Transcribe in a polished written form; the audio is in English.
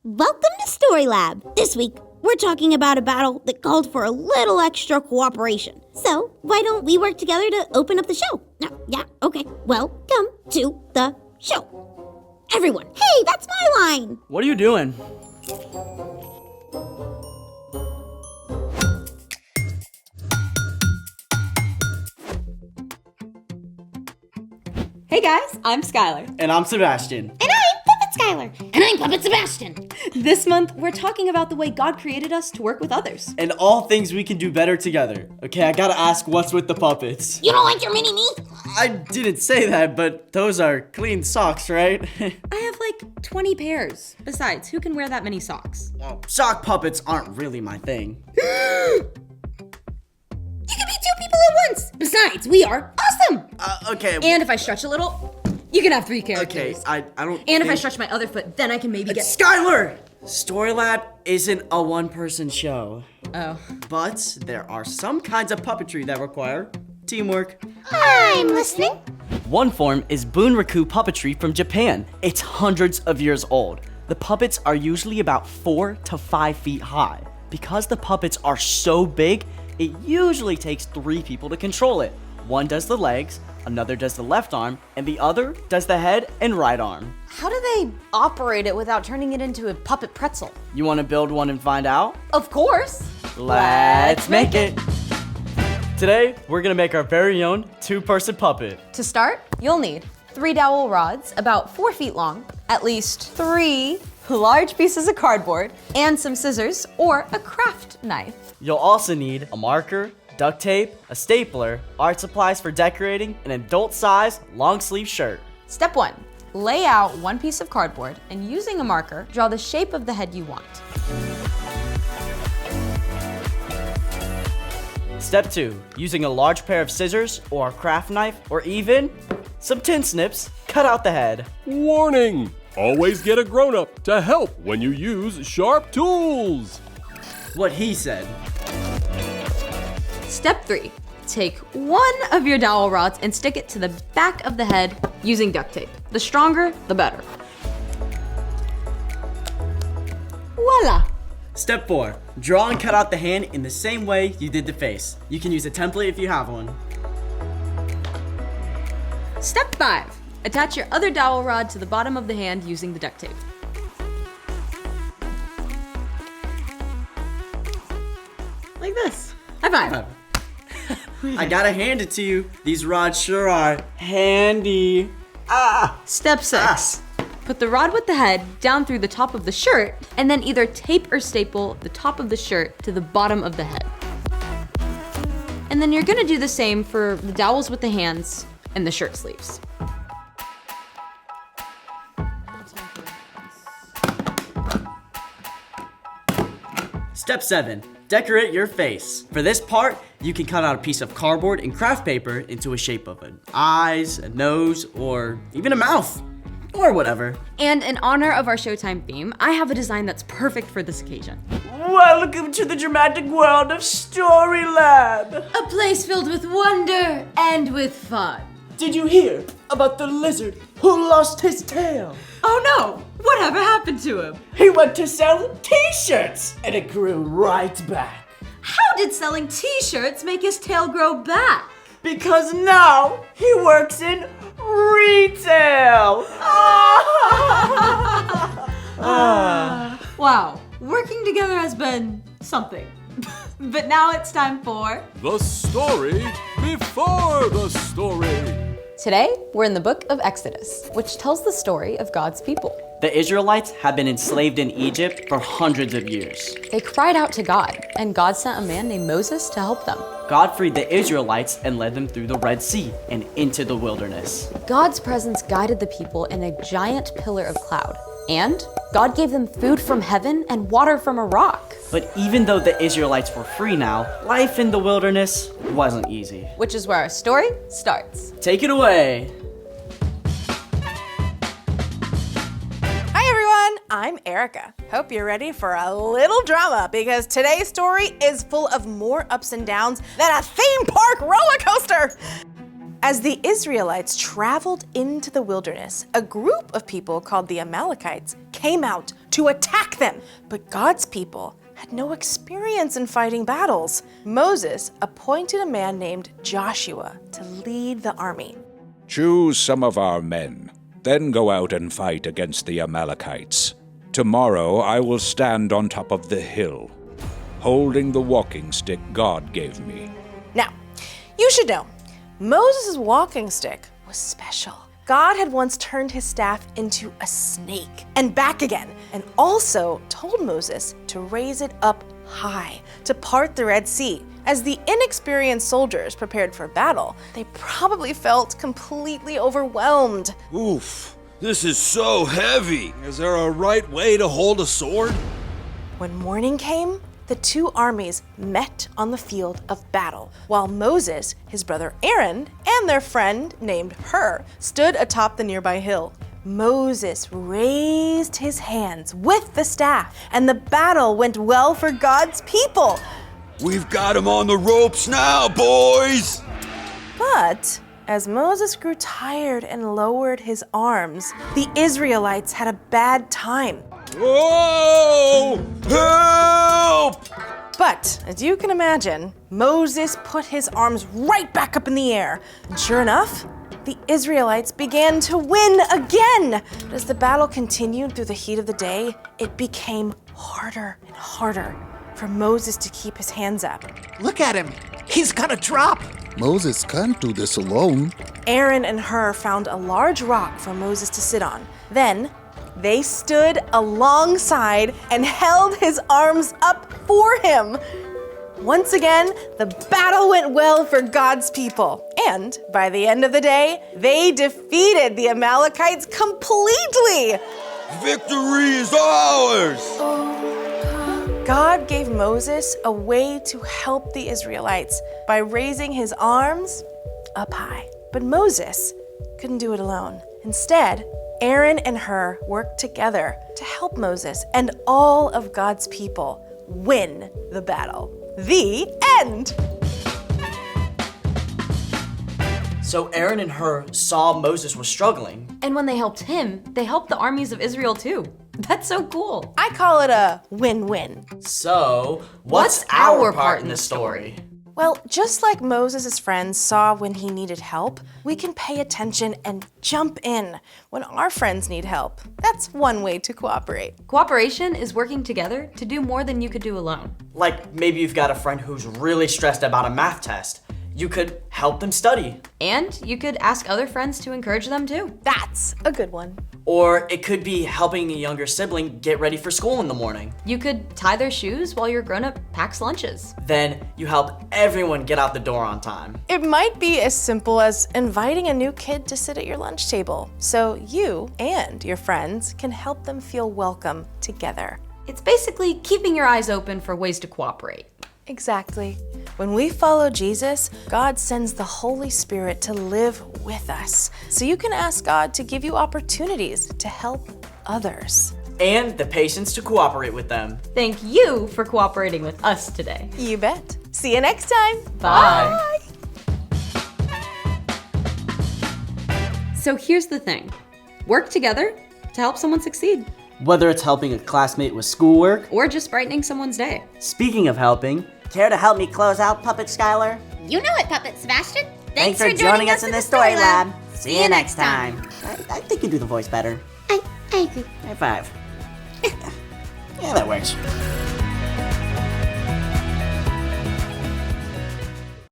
Welcome to Story Lab. This week, we're talking about a battle that called for a little extra cooperation. So, why don't we work together to open up the show? Yeah, okay. Welcome to the show. Everyone, hey, that's my line. What are you doing? Hey guys, I'm Skylar. And I'm Sebastian. And I'm Puppet Skylar. And I'm Puppet Sebastian. This month, we're talking about the way God created us to work with others. And all things we can do better together. Okay, I gotta ask, what's with the puppets? You don't like your mini-me? I didn't say that, but those are clean socks, right? I have like 20 pairs. Besides, who can wear that many socks? Well, sock puppets aren't really my thing. You can be two people at once. Besides, we are awesome. Okay. And if I stretch a little, you can have 3 characters. Okay, I don't And if I stretch my other foot, then I can maybe get... Skylar! Story Lab isn't a one-person show. Oh. But there are some kinds of puppetry that require teamwork. I'm listening. One form is Bunraku puppetry from Japan. It's hundreds of years old. The puppets are usually about 4 to 5 feet high. Because the puppets are so big, it usually takes 3 people to control it. One does the legs, another does the left arm, and the other does the head and right arm. How do they operate it without turning it into a puppet pretzel? You want to build one and find out? Of course. Let's make it! Today, we're gonna make our very own 2-person puppet. To start, you'll need 3 dowel rods about 4 feet long, at least 3 large pieces of cardboard, and some scissors or a craft knife. You'll also need a marker, duct tape, a stapler, art supplies for decorating, an adult-size long-sleeve shirt. Step 1. Lay out 1 piece of cardboard and using a marker, draw the shape of the head you want. Step 2. Using a large pair of scissors or a craft knife or even some tin snips, cut out the head. Warning! Always get a grown-up to help when you use sharp tools. What he said. Step 3. Take 1 of your dowel rods and stick it to the back of the head using duct tape. The stronger, the better. Voila! Step 4. Draw and cut out the hand in the same way you did the face. You can use a template if you have one. Step 5. Attach your other dowel rod to the bottom of the hand using the duct tape. Like this. High five. I gotta hand it to you. These rods sure are handy. Step 6. Put the rod with the head down through the top of the shirt and then either tape or staple the top of the shirt to the bottom of the head. And then you're gonna do the same for the dowels with the hands and the shirt sleeves. Step 7. Decorate your face. For this part, you can cut out a piece of cardboard and craft paper into a shape of an eyes, a nose, or even a mouth. Or whatever. And in honor of our Showtime theme, I have a design that's perfect for this occasion. Welcome to the dramatic world of Story Lab. A place filled with wonder and with fun. Did you hear about the lizard who lost his tail? Oh no! Whatever happened to him? He went to sell t-shirts and it grew right back. How did selling t-shirts make his tail grow back? Because now he works in retail. Wow, working together has been something. But now it's time for... The story before the story. Today, we're in the book of Exodus, which tells the story of God's people. The Israelites have been enslaved in Egypt for hundreds of years. They cried out to God, and God sent a man named Moses to help them. God freed the Israelites and led them through the Red Sea and into the wilderness. God's presence guided the people in a giant pillar of cloud. And God gave them food from heaven and water from a rock. But even though the Israelites were free now, life in the wilderness wasn't easy. Which is where our story starts. Take it away. Hi everyone, I'm Erica. Hope you're ready for a little drama because today's story is full of more ups and downs than a theme park roller coaster. As the Israelites traveled into the wilderness, a group of people called the Amalekites came out to attack them. But God's people had no experience in fighting battles. Moses appointed a man named Joshua to lead the army. Choose some of our men, then go out and fight against the Amalekites. Tomorrow I will stand on top of the hill, holding the walking stick God gave me. Now, you should know, Moses' walking stick was special. God had once turned his staff into a snake and back again, and also told Moses to raise it up high to part the Red Sea. As the inexperienced soldiers prepared for battle, they probably felt completely overwhelmed. Oof, this is so heavy. Is there a right way to hold a sword? When morning came, the two armies met on the field of battle, while Moses, his brother Aaron, and their friend named Hur stood atop the nearby hill. Moses raised his hands with the staff, and the battle went well for God's people. We've got him on the ropes now, boys! But as Moses grew tired and lowered his arms, the Israelites had a bad time. Whoa! Help! But, as you can imagine, Moses put his arms right back up in the air. And sure enough, the Israelites began to win again. But as the battle continued through the heat of the day, it became harder and harder for Moses to keep his hands up. Look at him. He's gonna drop. Moses can't do this alone. Aaron and Hur found a large rock for Moses to sit on. Then, they stood alongside and held his arms up for him. Once again, the battle went well for God's people. And by the end of the day, they defeated the Amalekites completely. Victory is ours! God gave Moses a way to help the Israelites by raising his arms up high. But Moses couldn't do it alone. Instead, Aaron and Hur worked together to help Moses and all of God's people win the battle. The end! So Aaron and Hur saw Moses was struggling. And when they helped him, they helped the armies of Israel too. That's so cool. I call it a win-win. So, what's our part in the story? Well, just like Moses' friends saw when he needed help, we can pay attention and jump in when our friends need help. That's one way to cooperate. Cooperation is working together to do more than you could do alone. Like maybe you've got a friend who's really stressed about a math test. You could help them study. And you could ask other friends to encourage them too. That's a good one. Or it could be helping a younger sibling get ready for school in the morning. You could tie their shoes while your grown-up packs lunches. Then you help everyone get out the door on time. It might be as simple as inviting a new kid to sit at your lunch table so you and your friends can help them feel welcome together. It's basically keeping your eyes open for ways to cooperate. Exactly. When we follow Jesus, God sends the Holy Spirit to live with us. So you can ask God to give you opportunities to help others. And the patience to cooperate with them. Thank you for cooperating with us today. You bet. See you next time. Bye. So here's the thing. Work together to help someone succeed. Whether it's helping a classmate with schoolwork, Or just brightening someone's day. speaking of helping, Care to help me close out, Puppet Skylar? You know it, Puppet Sebastian. Thanks for joining us in the Story Lab. See you next time. I think you do the voice better. I agree. High five. Yeah, that works.